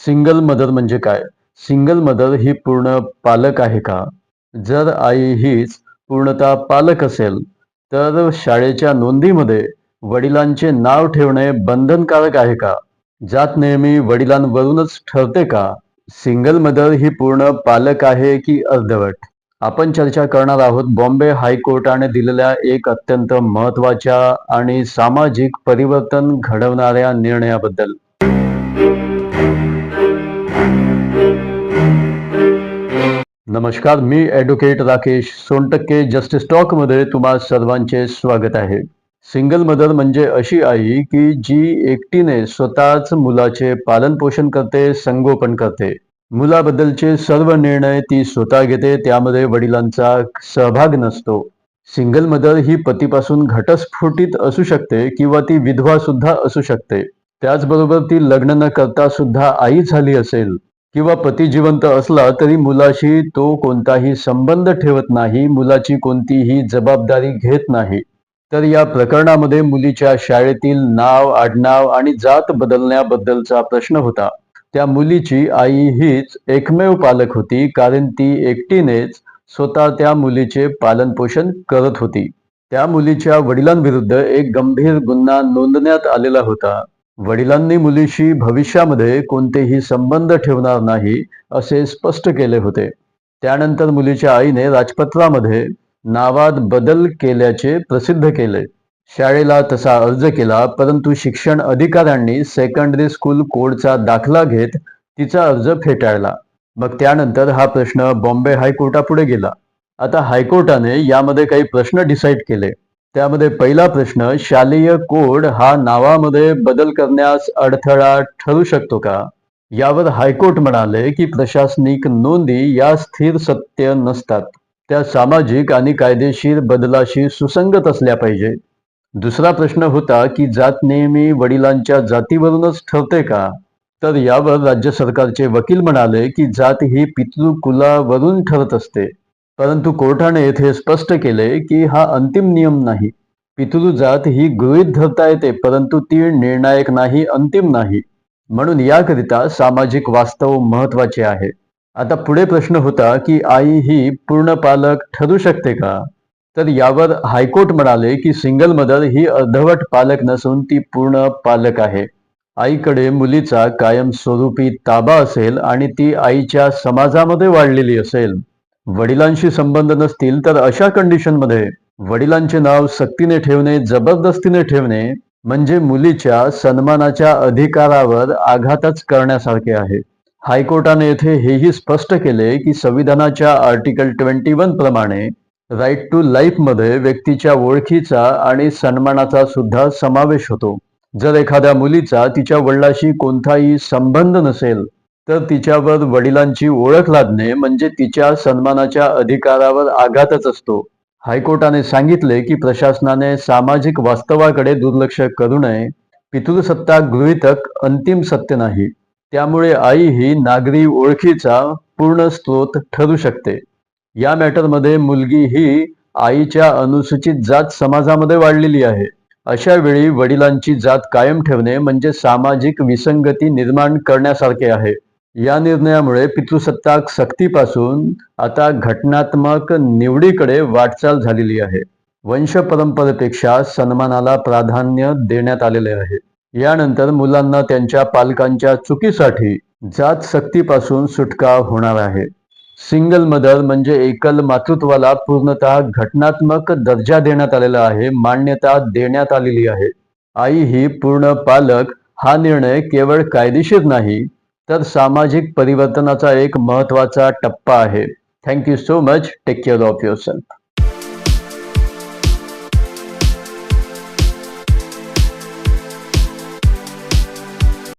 Single mother म्हणजे काय? Single mother ही पूर्ण पालक आहे का? जर आई हीच पूर्णतः पालक असेल, तर शाळेच्या नोंदीमध्ये वडिलांचे नाव ठेवणे बंधनकारक आहे का? जात नेहमी वडिलांवरूनच ठरते का? सिंगल मदर ही पूर्ण पालक आहे की अर्धवट? आपण चर्चा करणार आहोत बॉम्बे हायकोर्टाने दिलेल्या एक अत्यंत महत्त्वाच्या आणि सामाजिक परिवर्तन घडवणाऱ्या निर्णयाबद्दल. नमस्कार, मी ॲडव्होकेट राकेश सोनटक्के जस्टिस टॉकमध्ये तुम्हा सर्वांचे स्वागत आहे. सिंगल मदर म्हणजे अशी आई की जी एकटीने स्वतःच मुलाचे पालनपोषण करते, संगोपन करते. मुलाबद्दलचे सर्व निर्णय ती स्वतः घेते, त्यामध्ये वडिलांचा सहभाग नसतो. सिंगल मदर ही पतीपासून घटस्फोटित असू शकते किंवा ती विधवा सुद्धा असू शकते. त्याचबरोबर ती लग्न न करता सुद्धा आई झाली असेल किंवा पती जिवंत असला तरी मुलाशी तो कोणताही संबंध ठेवत नाही, मुलाची कोणतीही जबाबदारी घेत नाही. तर या प्रकरणामध्ये मुलीच्या शाळेतील नाव, आडनाव आणि जात बदलण्याबद्दलचा प्रश्न होता. त्या मुलीची आई हीच एकमेव पालक होती, कारण ती एकटीनेच स्वतः त्या मुलीचे पालनपोषण करत होती. त्या मुलीच्या वडिलांविरुद्ध एक गंभीर गुन्हा नोंदण्यात आलेला होता. वडिलांनी मुलीशी भविष्यामध्ये कोणतेही संबंध ठेवणार नाही असे स्पष्ट केले होते. त्यानंतर मुलीच्या आईने राजपत्रामध्ये नावात बदल केल्याचे प्रसिद्ध केले. शाळेला तसा अर्ज केला, परंतु शिक्षण अधिकाऱ्यांनी सेकंडरी स्कूल कोडचा दाखला घेत तिचा अर्ज फेटाळला. मग त्यानंतर हा प्रश्न बॉम्बे हायकोर्टापुढे गेला. आता हायकोर्टाने यामध्ये काही प्रश्न डिसाईड केले. त्यामध्ये पहिला प्रश्न, शालेय कोड हा नावामध्ये बदल करण्यास अडथळा ठरू शकतो का? यावर हायकोर्ट म्हणाले की प्रशासनिक नोंदी या स्थिर सत्य नसतात. त्या सामाजिक आणि कायदेशीर बदलाशी सुसंगत असल्या पाहिजे. दुसरा प्रश्न होता की जात नेहमी वडिलांच्या जातीवरूनच ठरते का? तर यावर राज्य सरकारचे वकील म्हणाले की जात ही पितृकुलावरून ठरत असते. परंतु कोर्टाने येथे स्पष्ट केले की हा अंतिम नियम नाही. पितृजात ही गृहीत धरता येते, परंतु ती निर्णायक नाही, अंतिम नाही. म्हणून याकरिता सामाजिक वास्तव महत्वाचे आहे. आता पुढे प्रश्न होता की आई ही पूर्ण पालक ठरू शकते का? तर यावर हायकोर्ट म्हणाले की सिंगल मदर ही अर्धवट पालक नसून ती पूर्ण पालक आहे. आईकडे मुलीचा कायमस्वरूपी ताबा असेल आणि ती आईच्या समाजामध्ये वाढलेली असेल. वडिलांशी संबंध नसतील तर अशा कंडिशनमध्ये वडिलांचे नाव सक्तीने ठेवणे, जबरदस्तीने ठेवणे म्हणजे मुलीच्या सन्मानाच्या अधिकारावर आघातच करण्यासारखे आहे. हायकोर्टाने येथे हेही स्पष्ट केले की संविधानाच्या आर्टिकल 21 प्रमाणे राईट टू लाईफ मध्ये व्यक्तीच्या ओळखीचा आणि सन्मानाचा सुद्धा समावेश होतो. जर एखाद्या मुलीचा तिच्या वडिलांशी कोणताही संबंध नसेल तर तिच्यावर वडिलांची ओळख लादणे म्हणजे तिच्या सन्मानाच्या अधिकारावर आघातच असतो. हायकोर्टाने सांगितले की प्रशासनाने सामाजिक वास्तवाकडे दुर्लक्ष करू नये. पितृसत्ता गृहीतक अंतिम सत्य नाही. त्यामुळे आई ही नागरी ओळखीचा पूर्ण स्रोत ठरू शकते. या मॅटरमध्ये मुलगी ही आईच्या अनुसूचित जात समाजामध्ये वाढलेली आहे. अशा वेळी वडिलांची जात कायम ठेवणे म्हणजे सामाजिक विसंगती निर्माण करण्यासारखे आहे. या निर्णयामुळे पितृसत्ताक सक्तीपासून आता घटनात्मक निवडीकडे वाटचाल झालेली आहे. वंश परंपरेपेक्षा सन्मानाला प्राधान्य देण्यात आलेले आहे. यानंतर मुलांना त्यांच्या पालकांच्या चुकीसाठी जात सक्तीपासून सुटका होणार आहे. सिंगल मदर म्हणजे एकल मातृत्वाला पूर्णतः घटनात्मक दर्जा देण्यात आलेला आहे, मान्यता देण्यात आलेली आहे. आई ही पूर्ण पालक हा निर्णय केवळ कायदेशीर नाही तर सामाजिक परिवर्तनाचा एक महत्त्वाचा टप्पा आहे. Thank you so much. Take care of yourself.